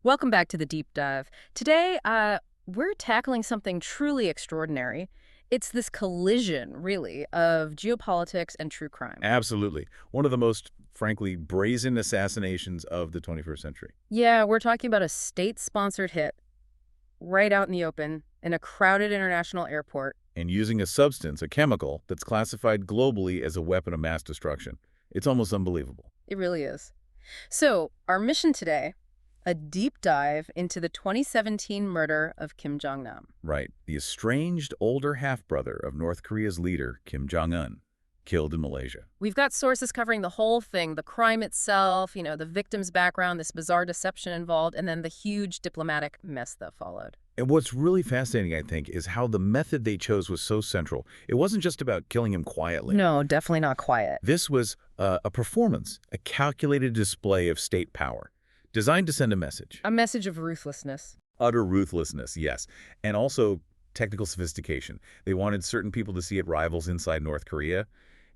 Welcome back to the deep dive. Today, we're tackling something truly extraordinary. It's this collision, really, of geopolitics and true crime. Absolutely. One of the most, frankly, brazen assassinations of the 21st century. Yeah, we're talking about a state-sponsored hit right out in the open in a crowded international airport. And using a substance, a chemical, that's classified globally as a weapon of mass destruction. It's almost unbelievable. It really is. So, our mission today, a deep dive into the 2017 murder of Kim Jong-nam. Right. The estranged older half-brother of North Korea's leader, Kim Jong-un, killed in Malaysia. We've got sources covering the whole thing, the crime itself, the victim's background, this bizarre deception involved, and then the huge diplomatic mess that followed. And what's really fascinating, I think, is how the method they chose was so central. It wasn't just about killing him quietly. No, definitely not quiet. This was a performance, a calculated display of state power, designed to send a message. A message of ruthlessness. Utter ruthlessness, yes. And also technical sophistication. They wanted certain people to see it rivals inside North Korea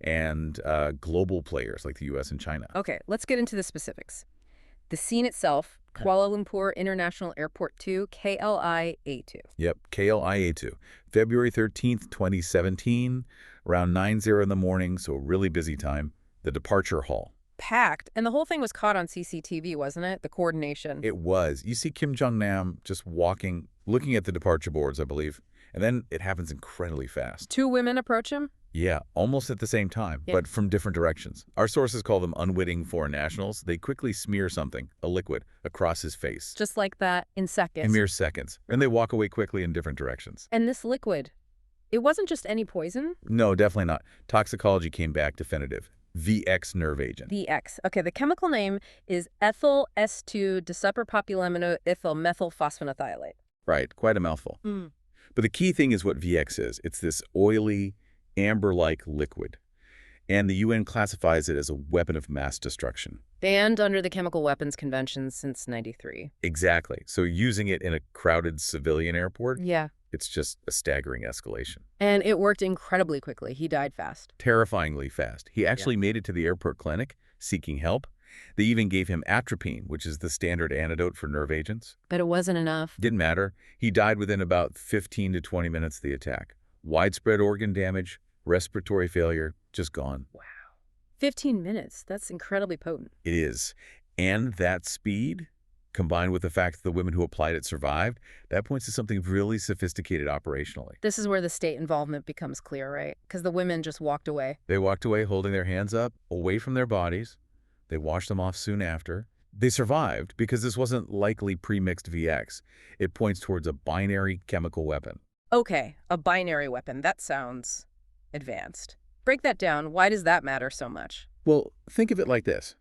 and global players like the U.S. and China. Okay, let's get into the specifics. The scene itself, Kuala Lumpur International Airport 2, KLIA-2. Yep, KLIA-2. February 13th, 2017, around 9:00 in the morning, so a really busy time. The departure hall. Packed, and the whole thing was caught on CCTV, wasn't it? The coordination. It was. You see Kim Jong-nam just walking, looking at the departure boards, I believe, and then it happens incredibly fast. Two women approach him? Yeah, almost at the same time, but from different directions. Our sources call them unwitting foreign nationals. They quickly smear something, a liquid, across his face. Just like that, in seconds. In mere seconds. And they walk away quickly in different directions. And this liquid, it wasn't just any poison? No, definitely not. Toxicology came back definitive. VX nerve agent. VX. Okay, the chemical name is ethyl S2-desuperpopylaminoethyl methylphosphanethiolate. Right, quite a mouthful. But the key thing is what VX is. It's this oily, amber-like liquid. And the UN classifies it as a weapon of mass destruction. Banned under the Chemical Weapons Convention since '93. Exactly. So using it in a crowded civilian airport, Yeah. it's just a staggering escalation. And it worked incredibly quickly. He died fast. Terrifyingly fast. He actually made it to the airport clinic, seeking help. They even gave him atropine, which is the standard antidote for nerve agents. But it wasn't enough. Didn't matter. He died within about 15 to 20 minutes of the attack. Widespread organ damage, respiratory failure, just gone. Wow. 15 minutes. That's incredibly potent. It is. And that speed, combined with the fact that the women who applied it survived, that points to something really sophisticated operationally. This is where the state involvement becomes clear, right? Because the women just walked away. They walked away holding their hands up, away from their bodies. They washed them off soon after. They survived because this wasn't likely pre-mixed VX. It points towards a binary chemical weapon. Okay, a binary weapon. That sounds advanced. Break that down. Why does that matter so much? Well, think of it like this.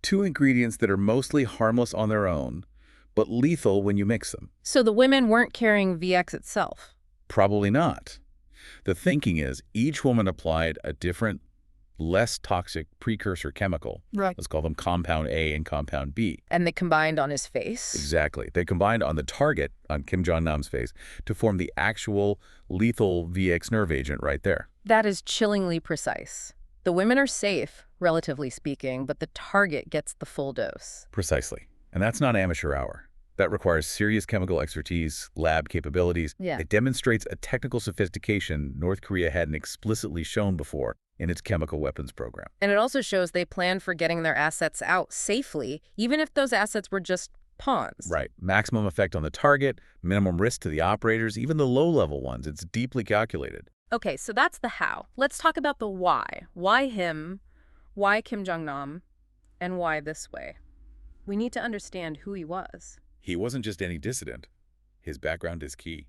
Two ingredients that are mostly harmless on their own, but lethal when you mix them. So the women weren't carrying VX itself? Probably not. The thinking is each woman applied a different, less toxic precursor chemical. Right. Let's call them compound A and compound B. And they combined on his face? Exactly. They combined on the target, on Kim Jong-nam's face, to form the actual lethal VX nerve agent right there. That is chillingly precise. The women are safe, relatively speaking, but the target gets the full dose. Precisely. And that's not amateur hour. That requires serious chemical expertise, lab capabilities. Yeah. It demonstrates a technical sophistication North Korea hadn't explicitly shown before in its chemical weapons program. And it also shows they planned for getting their assets out safely, even if those assets were just pawns. Right. Maximum effect on the target, minimum risk to the operators, even the low-level ones. It's deeply calculated. Okay, so that's the how. Let's talk about the why. Why him? Why Kim Jong-nam? And why this way? We need to understand who he was. He wasn't just any dissident. His background is key.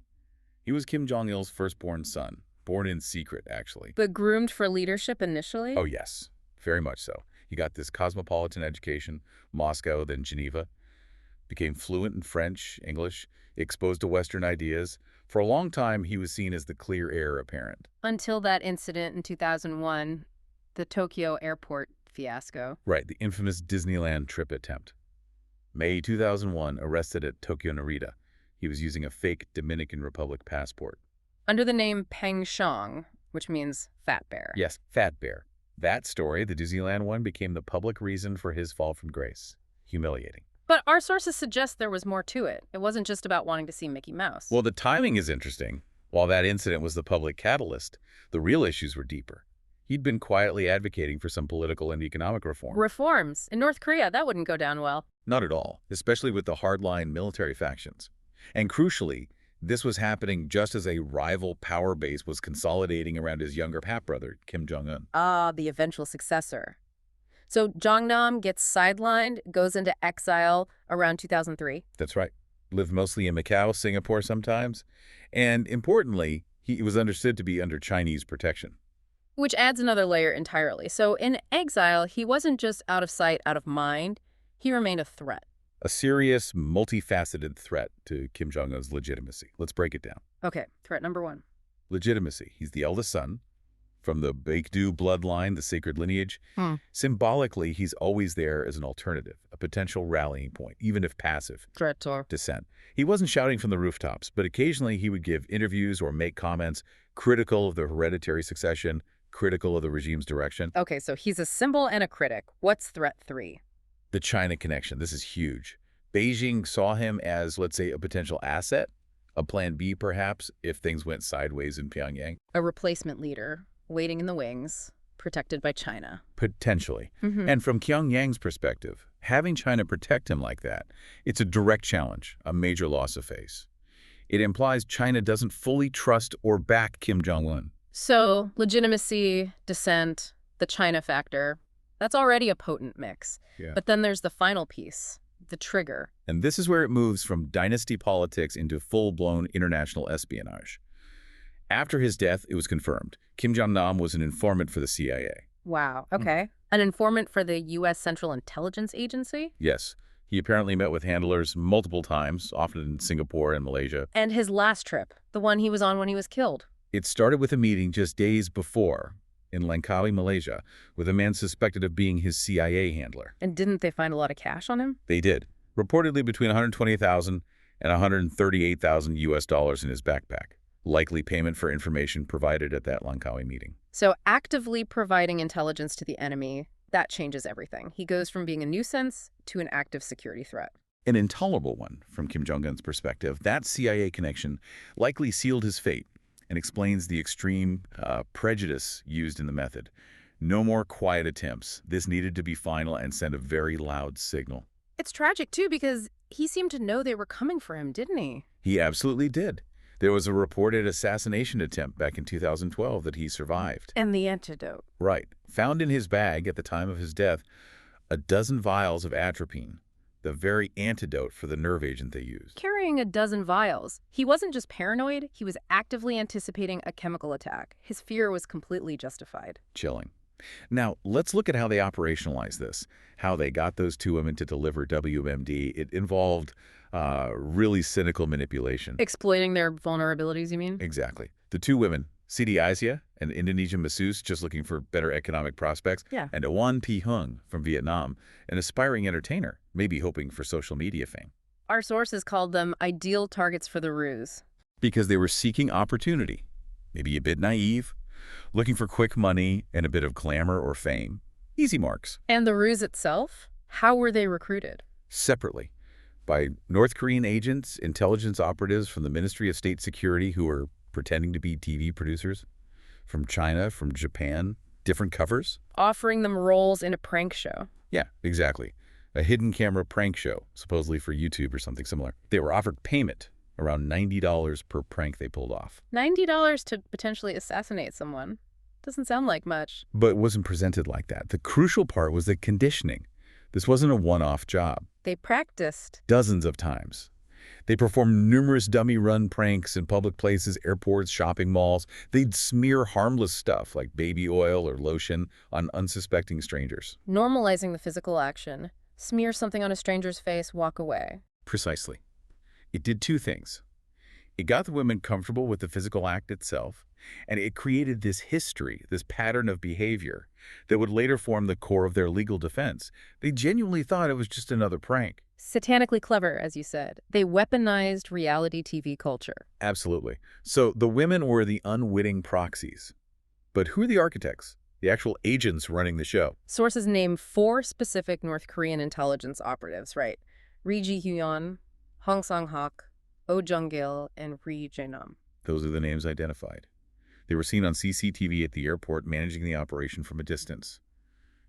He was Kim Jong-il's firstborn son, born in secret, actually. But groomed for leadership initially? Oh, yes. Very much so. He got this cosmopolitan education, Moscow, then Geneva. Became fluent in French, English, exposed to Western ideas. For a long time, he was seen as the clear heir apparent. Until that incident in 2001, the Tokyo airport fiasco. Right, the infamous Disneyland trip attempt. May 2001, arrested at Tokyo Narita. He was using a fake Dominican Republic passport. Under the name Peng Shong, which means fat bear. Yes, Fat Bear. That story, the Disneyland one, became the public reason for his fall from grace. Humiliating. But our sources suggest there was more to it. It wasn't just about wanting to see Mickey Mouse. Well, the timing is interesting. While that incident was the public catalyst, the real issues were deeper. He'd been quietly advocating for some political and economic reform. Reforms. In North Korea, that wouldn't go down well. Not at all, especially with the hardline military factions. And crucially, this was happening just as a rival power base was consolidating around his younger half-brother, Kim Jong-un. Ah, the eventual successor. So Jong-nam gets sidelined, goes into exile around 2003. That's right. Lived mostly in Macau, Singapore sometimes. And importantly, he was understood to be under Chinese protection. Which adds another layer entirely. So in exile, he wasn't just out of sight, out of mind. He remained a threat. A serious, multifaceted threat to Kim Jong-un's legitimacy. Let's break it down. Okay, threat number one. Legitimacy. He's the eldest son from the Baekdu bloodline, the sacred lineage. Symbolically, he's always there as an alternative, a potential rallying point, even if passive. Traitor. Dissent. He wasn't shouting from the rooftops, but occasionally he would give interviews or make comments critical of the hereditary succession, critical of the regime's direction. Okay, so he's a symbol and a critic. What's threat three? The China connection. This is huge. Beijing saw him as, let's say, a potential asset, a plan B perhaps, if things went sideways in Pyongyang. A replacement leader, waiting in the wings, protected by China. Potentially. And from Pyongyang's perspective, having China protect him like that, it's a direct challenge, a major loss of face. It implies China doesn't fully trust or back Kim Jong-un. So legitimacy, dissent, the China factor, that's already a potent mix. Yeah. But then there's the final piece, the trigger. And this is where it moves from dynasty politics into full-blown international espionage. After his death, it was confirmed. Kim Jong-nam was an informant for the CIA. Wow, okay. An informant for the U.S. Central Intelligence Agency? Yes. He apparently met with handlers multiple times, often in Singapore and Malaysia. And his last trip, the one he was on when he was killed. It started with a meeting just days before in Langkawi, Malaysia, with a man suspected of being his CIA handler. And didn't they find a lot of cash on him? They did. Reportedly between $120,000 and $138,000 US dollars in his backpack. Likely payment for information provided at that Langkawi meeting. So actively providing intelligence to the enemy, that changes everything. He goes from being a nuisance to an active security threat. An intolerable one from Kim Jong-un's perspective. That CIA connection likely sealed his fate and explains the extreme prejudice used in the method. No more quiet attempts. This needed to be final and send a very loud signal. It's tragic, too, because he seemed to know they were coming for him, didn't he? He absolutely did. There was a reported assassination attempt back in 2012 that he survived. And the antidote. Right. Found in his bag at the time of his death, a dozen vials of atropine, the very antidote for the nerve agent they used. Carrying a dozen vials. He wasn't just paranoid, he was actively anticipating a chemical attack. His fear was completely justified. Chilling. Now, let's look at how they operationalized this, how they got those two women to deliver WMD. It involved really cynical manipulation. Exploiting their vulnerabilities, you mean? Exactly. The two women, Siti Aisyah, an Indonesian masseuse just looking for better economic prospects, Yeah. and Awan Pi Hung from Vietnam, an aspiring entertainer, maybe hoping for social media fame. Our sources called them ideal targets for the ruse. Because they were seeking opportunity, maybe a bit naive, looking for quick money and a bit of glamour or fame. Easy marks. And the ruse itself? How were they recruited? Separately, by North Korean agents, intelligence operatives from the Ministry of State Security who were pretending to be TV producers, from China, from Japan, different covers. Offering them roles in a prank show. Yeah, exactly. A hidden camera prank show, supposedly for YouTube or something similar. They were offered payment, around $90 per prank they pulled off. $90 to potentially assassinate someone. Doesn't sound like much. But it wasn't presented like that. The crucial part was the conditioning. This wasn't a one-off job. They practiced. Dozens of times. They performed numerous dummy-run pranks in public places, airports, shopping malls. They'd smear harmless stuff like baby oil or lotion on unsuspecting strangers. Normalizing the physical action. Smear something on a stranger's face, walk away. Precisely. It did two things. It got the women comfortable with the physical act itself, and it created this history, this pattern of behavior that would later form the core of their legal defense. They genuinely thought it was just another prank. Satanically clever, as you said. They weaponized reality TV culture. Absolutely. So the women were the unwitting proxies. But who are the architects? The actual agents running the show? Sources name 4 specific North Korean intelligence operatives, right? Ri Ji-hyun, Hong Sang-hak, Oh Jung-gil, and Ri Jae-nam. Those are the names identified. They were seen on CCTV at the airport managing the operation from a distance.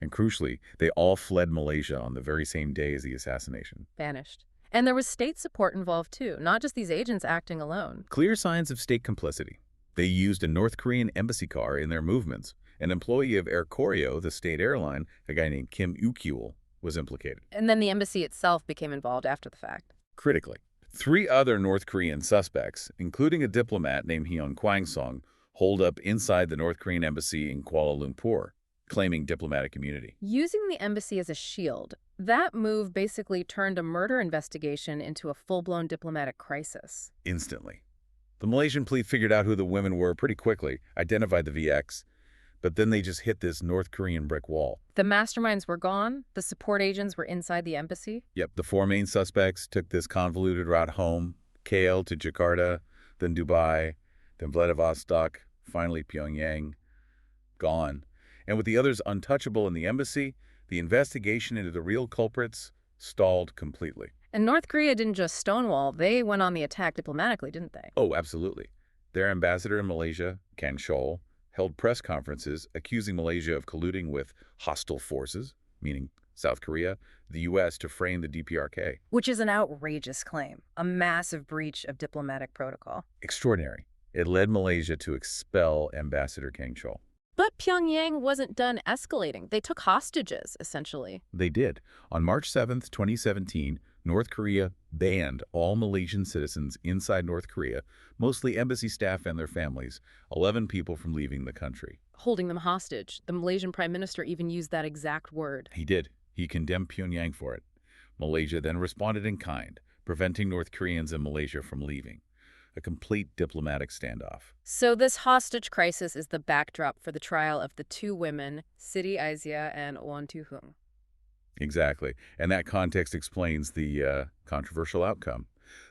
And crucially, they all fled Malaysia on the very same day as the assassination. Vanished. And there was state support involved too, not just these agents acting alone. Clear signs of state complicity. They used a North Korean embassy car in their movements. An employee of Air Koryo, the state airline, a guy named Kim Jong-un, was implicated. And then the embassy itself became involved after the fact. Critically, 3 other North Korean suspects, including a diplomat named Hyun Kwang-song, holed up inside the North Korean embassy in Kuala Lumpur, claiming diplomatic immunity. Using the embassy as a shield, that move basically turned a murder investigation into a full-blown diplomatic crisis. Instantly. The Malaysian police figured out who the women were pretty quickly, identified the VX, but then they just hit this North Korean brick wall. The masterminds were gone, the support agents were inside the embassy. Yep, the 4 main suspects took this convoluted route home, KL to Jakarta, then Dubai, then Vladivostok, finally Pyongyang. Gone. And with the others untouchable in the embassy, the investigation into the real culprits stalled completely. And North Korea didn't just stonewall, they went on the attack diplomatically, didn't they? Oh, absolutely. Their ambassador in Malaysia, Kan Chol, held press conferences accusing Malaysia of colluding with hostile forces, meaning South Korea, the U.S., to frame the DPRK. Which is an outrageous claim, a massive breach of diplomatic protocol. Extraordinary. It led Malaysia to expel Ambassador Kan Chol. But Pyongyang wasn't done escalating. They took hostages, essentially. They did. On March 7th, 2017, North Korea banned all Malaysian citizens inside North Korea, mostly embassy staff and their families, 11 people from leaving the country. Holding them hostage. The Malaysian prime minister even used that exact word. He did. He condemned Pyongyang for it. Malaysia then responded in kind, preventing North Koreans in Malaysia from leaving. A complete diplomatic standoff. So this hostage crisis is the backdrop for the trial of the 2 women, Siti Aizia and Won Tu-hung. Exactly. And that context explains the controversial outcome.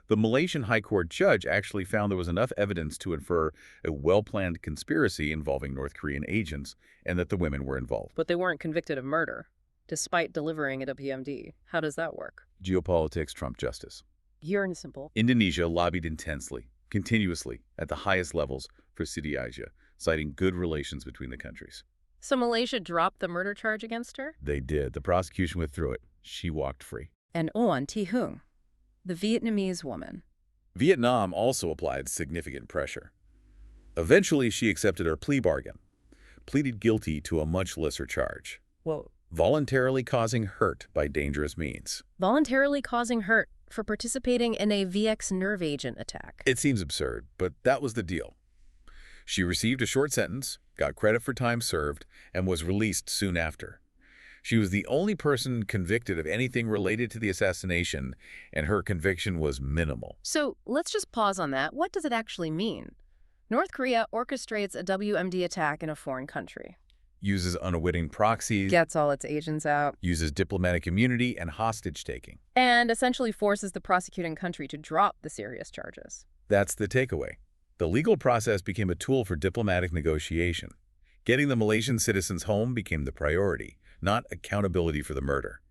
The Malaysian High Court judge actually found there was enough evidence to infer a well-planned conspiracy involving North Korean agents and that the women were involved. But they weren't convicted of murder, despite delivering it a PMD. How does that work? Geopolitics trumped justice. Pure and simple. Indonesia lobbied intensely, continuously, at the highest levels for Siti Aizia, citing good relations between the countries. So Malaysia dropped the murder charge against her? They did. The prosecution withdrew it. She walked free. And Won Tu-hung, the Vietnamese woman. Vietnam also applied significant pressure. Eventually, she accepted her plea bargain, pleaded guilty to a much lesser charge. Whoa. Voluntarily causing hurt by dangerous means. Voluntarily causing hurt for participating in a VX nerve agent attack. It seems absurd, but that was the deal. She received a short sentence, got credit for time served, and was released soon after. She was the only person convicted of anything related to the assassination, and her conviction was minimal. So let's just pause on that. What does it actually mean? North Korea orchestrates a WMD attack in a foreign country. Uses unwitting proxies, Gets all its agents out. uses diplomatic immunity and hostage-taking. And essentially forces the prosecuting country to drop the serious charges. That's the takeaway. The legal process became a tool for diplomatic negotiation. Getting the Malaysian citizens home became the priority, not accountability for the murder.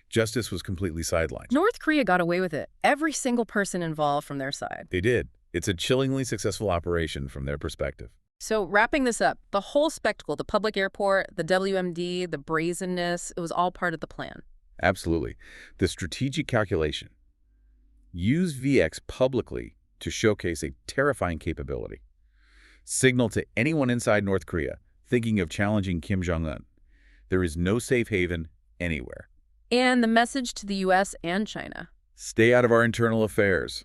Justice was completely sidelined. North Korea got away with it. Every single person involved from their side. They did. It's a chillingly successful operation from their perspective. So wrapping this up, the whole spectacle, the public airport, the WMD, the brazenness, it was all part of the plan. Absolutely. The strategic calculation. Use VX publicly to showcase a terrifying capability. Signal to anyone inside North Korea thinking of challenging Kim Jong-un. There is no safe haven anywhere. And the message to the U.S. and China. Stay out of our internal affairs.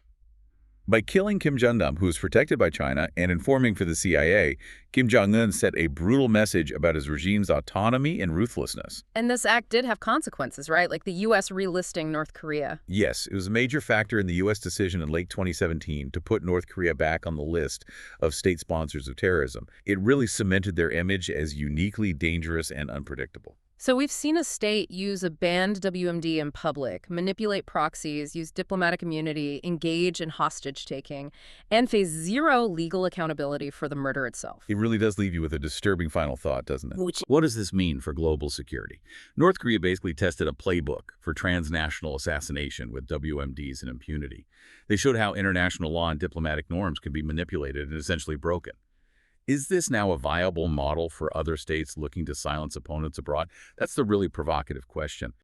By killing Kim Jong-nam, who is protected by China, and informing for the CIA, Kim Jong-un sent a brutal message about his regime's autonomy and ruthlessness. And this act did have consequences, right? Like the U.S. relisting North Korea. Yes, it was a major factor in the U.S. decision in late 2017 to put North Korea back on the list of state sponsors of terrorism. It really cemented their image as uniquely dangerous and unpredictable. So we've seen a state use a banned WMD in public, manipulate proxies, use diplomatic immunity, engage in hostage-taking, and face zero legal accountability for the murder itself. It really does leave you with a disturbing final thought, doesn't it? Which What does this mean for global security? North Korea basically tested a playbook for transnational assassination with WMDs and impunity. They showed how international law and diplomatic norms can be manipulated and essentially broken. Is this now a viable model for other states looking to silence opponents abroad? That's the really provocative question.